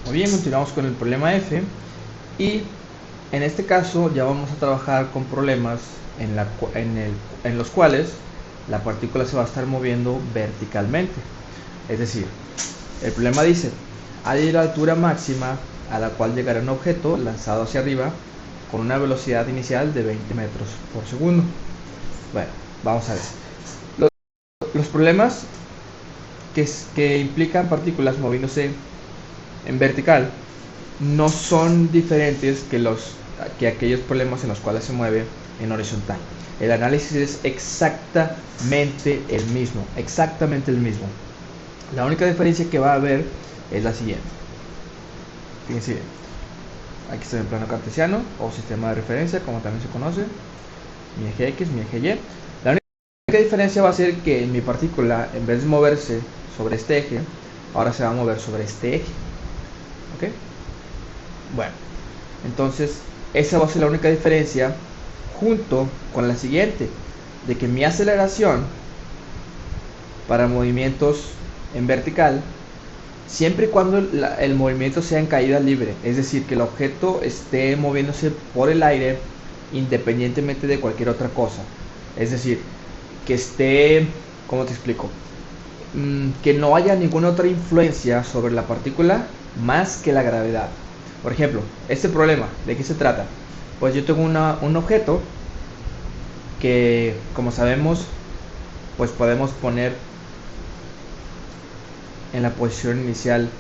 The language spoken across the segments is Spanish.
Muy bien, continuamos con el problema F y en este caso ya vamos a trabajar con problemas en los cuales la partícula se va a estar moviendo verticalmente. Es decir, el problema dice, hay la altura máxima a la cual llegará un objeto lanzado hacia arriba con una velocidad inicial de 20 metros por segundo. Bueno, vamos a ver. Los problemas que implican partículas moviéndose en vertical no son diferentes que aquellos problemas en los cuales se mueve en horizontal. El análisis es exactamente el mismo, La única diferencia que va a haber es la siguiente. Fíjense bien. Aquí está el plano cartesiano o sistema de referencia, como también se conoce. Mi eje X, mi eje Y. La única diferencia va a ser que mi partícula, en vez de moverse sobre este eje, ahora se va a mover sobre este eje. ¿Ok? Bueno, entonces esa va a ser la única diferencia, junto con la siguiente, de que mi aceleración para movimientos en vertical, siempre y cuando el movimiento sea en caída libre, es decir, que el objeto esté moviéndose por el aire independientemente de cualquier otra cosa, es decir, que esté, ¿cómo te explico? Que no haya ninguna otra influencia sobre la partícula más que la gravedad. Por ejemplo, este problema, ¿de qué se trata? Pues yo tengo un objeto que, como sabemos, pues podemos poner en la posición inicial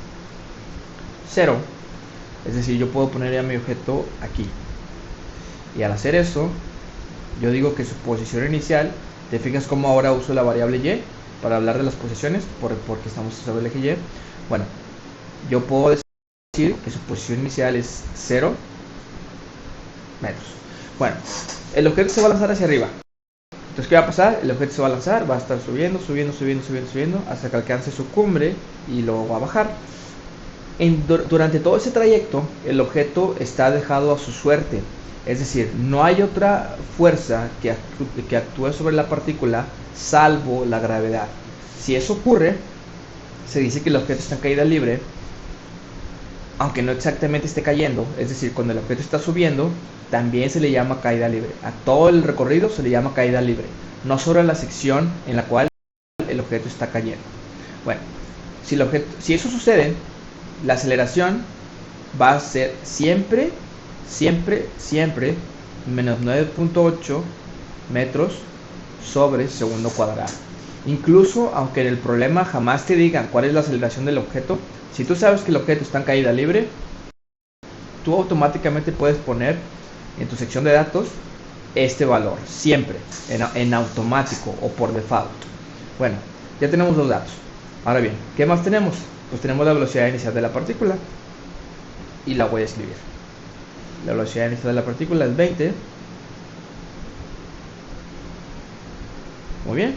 0. Es decir, yo puedo poner ya mi objeto aquí. Y al hacer eso, yo digo que su posición inicial, te fijas cómo ahora uso la variable y para hablar de las posiciones, porque estamos sobre el eje y. Bueno, yo puedo decir que su posición inicial es 0 metros. Bueno, el objeto se va a lanzar hacia arriba. Entonces, ¿qué va a pasar? El objeto se va a lanzar, va a estar subiendo hasta que alcance su cumbre y luego va a bajar. Durante todo ese trayecto, el objeto está dejado a su suerte. Es decir, no hay otra fuerza que actúe sobre la partícula salvo la gravedad. Si eso ocurre, se dice que el objeto está en caída libre, aunque no exactamente esté cayendo. Es decir, cuando el objeto está subiendo, también se le llama caída libre. A todo el recorrido se le llama caída libre, no solo la sección en la cual el objeto está cayendo. Bueno, si eso sucede, la aceleración va a ser siempre menos 9.8 metros sobre segundo cuadrado. Incluso aunque en el problema jamás te digan cuál es la aceleración del objeto, si tú sabes que el objeto está en caída libre, tú automáticamente puedes poner en tu sección de datos este valor, siempre, en automático o por default. Bueno, ya tenemos los datos. Ahora bien, ¿qué más tenemos? Pues tenemos la velocidad inicial de la partícula y la voy a escribir. La velocidad inicial de la partícula es 20. Muy bien.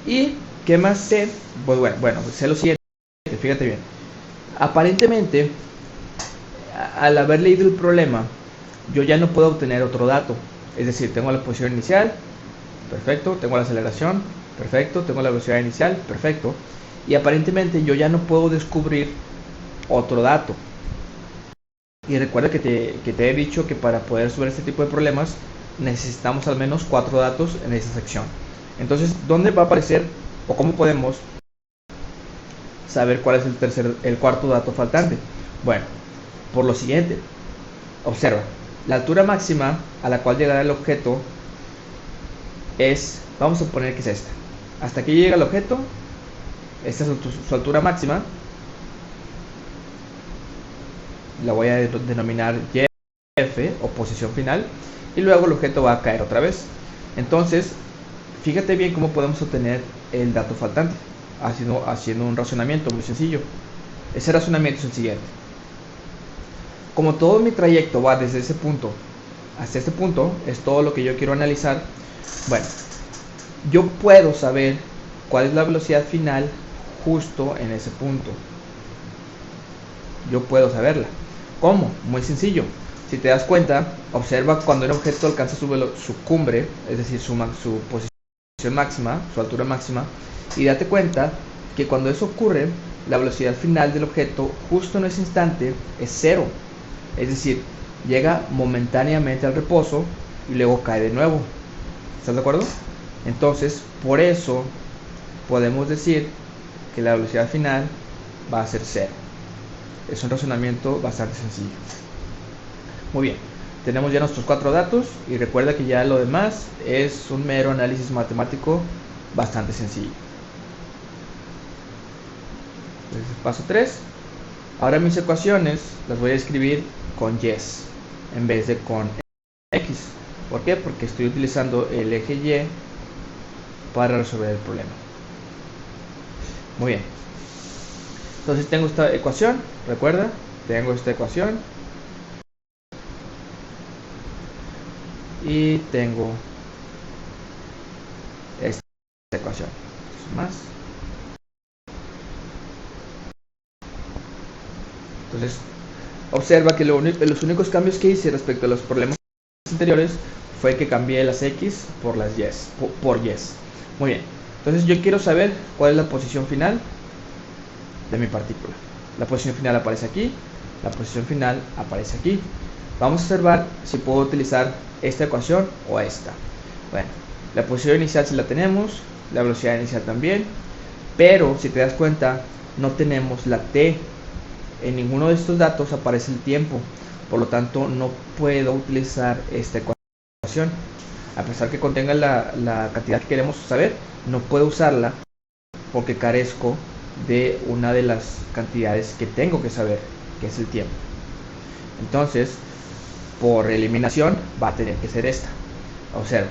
¿Y qué más sé? Pues bueno, sé lo siguiente, fíjate bien. Aparentemente, al haber leído el problema, yo ya no puedo obtener otro dato. Es decir, tengo la posición inicial, perfecto, tengo la aceleración, perfecto, tengo la velocidad inicial, perfecto. Y aparentemente yo ya no puedo descubrir otro dato. Y recuerda que te he dicho que para poder resolver este tipo de problemas necesitamos al menos 4 datos en esa sección. Entonces, ¿dónde va a aparecer o cómo podemos saber cuál es el cuarto dato faltante? Bueno, por lo siguiente, observa, la altura máxima a la cual llegará el objeto es, vamos a poner que es esta. Hasta aquí llega el objeto, esta es su altura máxima. La voy a denominar YF o posición final, y luego el objeto va a caer otra vez. Entonces, fíjate bien cómo podemos obtener el dato faltante, haciendo un razonamiento muy sencillo. Ese razonamiento es el siguiente. Como todo mi trayecto va desde ese punto hasta este punto, es todo lo que yo quiero analizar. Bueno, yo puedo saber cuál es la velocidad final justo en ese punto. Yo puedo saberla. ¿Cómo? Muy sencillo. Si te das cuenta, observa cuando el objeto alcanza su cumbre, es decir, su posición máxima, su altura máxima, y date cuenta que cuando eso ocurre, la velocidad final del objeto justo en ese instante es cero. Es decir, llega momentáneamente al reposo y luego cae de nuevo. ¿Estás de acuerdo? Entonces, por eso podemos decir que la velocidad final va a ser cero. Es un razonamiento bastante sencillo. Muy bien, tenemos ya nuestros 4 datos y recuerda que ya lo demás es un mero análisis matemático bastante sencillo. Entonces, paso 3. Ahora mis ecuaciones las voy a escribir con yes en vez de con x. ¿Por qué? Porque estoy utilizando el eje y para resolver el problema. Muy bien. Entonces tengo esta ecuación, recuerda, tengo esta ecuación y tengo esta ecuación. Más. Entonces, observa que los únicos cambios que hice respecto a los problemas anteriores fue que cambié las x por las yes, por yes. Muy bien. Entonces yo quiero saber cuál es la posición final de mi partícula. La posición final aparece aquí, la posición final aparece aquí. Vamos a observar si puedo utilizar esta ecuación o esta. Bueno, la posición inicial sí la tenemos, la velocidad inicial también, pero si te das cuenta no tenemos la t. En ninguno de estos datos aparece el tiempo, por lo tanto no puedo utilizar esta ecuación. A pesar que contenga la cantidad que queremos saber, no puedo usarla porque carezco de una de las cantidades que tengo que saber, que es el tiempo. Entonces, por eliminación, va a tener que ser esta. Observa,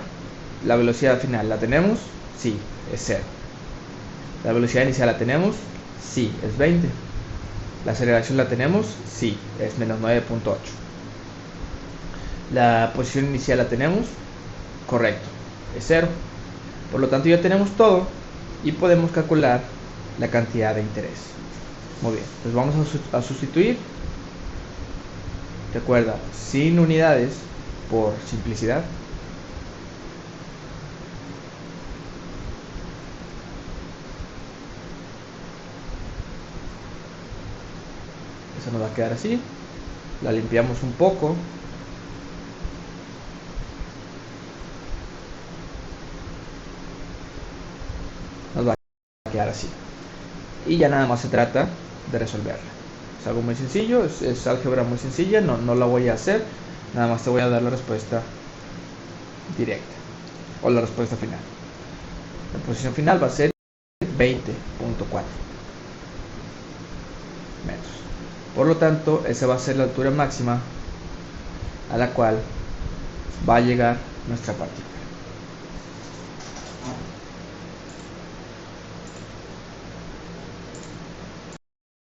la velocidad final la tenemos, sí, es 0. La velocidad inicial la tenemos, sí, es 20. La aceleración la tenemos, sí, es menos 9.8. La posición inicial la tenemos, correcto, es 0. Por lo tanto ya tenemos todo y podemos calcular la cantidad de interés. Muy bien, pues vamos a sustituir. Recuerda, sin unidades por simplicidad. Eso nos va a quedar así. La limpiamos un poco. Nos va a quedar así. Y ya nada más se trata de resolverla. Es algo muy sencillo, es álgebra muy sencilla, no la voy a hacer. Nada más te voy a dar la respuesta directa o la respuesta final. La posición final va a ser 20.4 metros. Por lo tanto, esa va a ser la altura máxima a la cual va a llegar nuestra partícula.